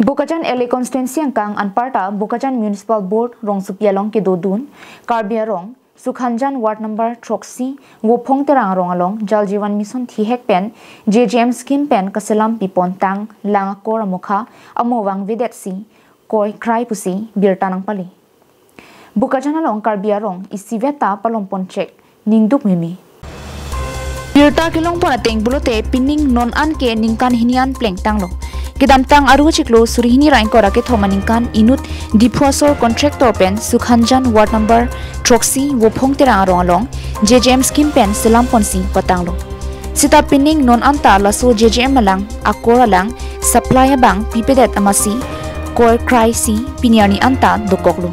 Bukajan LA constituency angkang anparta Bukajan Municipal Board rong supialong ke dodun karbia rong Sukhanjuan Ward number Troxy Wophong Terang rong along Jal Jeevan Mission Thihek pen JJM scheme pen kaselam pipon tang langakor amukha amowang videtsi koi krai pusi birtanang pali Bukajan along karbia rong isiveta palompon check ningduk mimi Birta kilong pon ateng bulote pinning non anke ningkan hinian pleng tanglo Kedam tang aru ciklo surihini rain ko raket homaningkan inut diphuasor contractor pen Sukhanjuan Ward number Troxy Wophong Terang arong along JJM scheme pen selam ponsi patanglo. Sita pinning non anta laso JJM alang akor alang supply bang pipedet amasi kor cry si piniani anta dokoklo.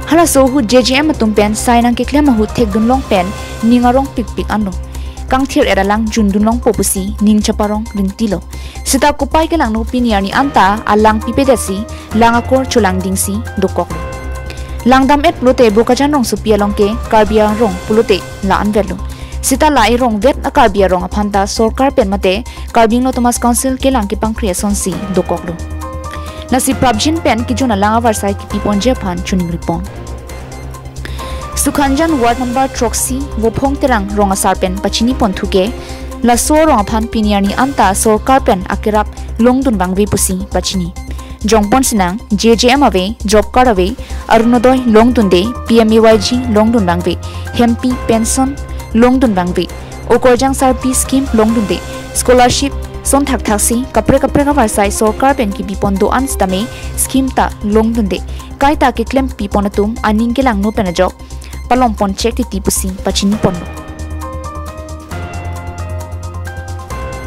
Halaso hu JJM atumpen sainang keklema hu tek dunlong pen ningarong pikpik anlo. Kang thir eralang jundunlong popusi ning chaparong ringtilo sita kupai ke lang no piniani anta alang pipedasi langakor chulang dingsi dokok langdam et plote Bukajan rong supialong ke karbia rong plote la anvelo sita lai rong vet akarbia rong aphanta sarkar pen mate karbing no Thomas Council ke lang ki pangkreason si dokok lo nasi prabjin pen ki juna langa varsai ki piponje phan chuning ripon Sukhanjuan Ward number Troxy Wophong Terang rong asar pen pachini ponthuke laso rong aphan piniani anta sarkar pen akirap longdun bangwe pusi pachini jongpon sinang JJM ave job card ave arunodoy longdun de PMAYG longdun bangwe hempi pension longdun bangwe okorjang sarpi scheme longdun de scholarship son thak thaksi kapre ka varsai sarkar pen ki bipondo anstame scheme ta longdun de kaita ke claim piponatum aning ke lang no pen job palompon check ti pusi pachini pondo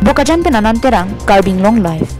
Bukajan penanan terang carving long life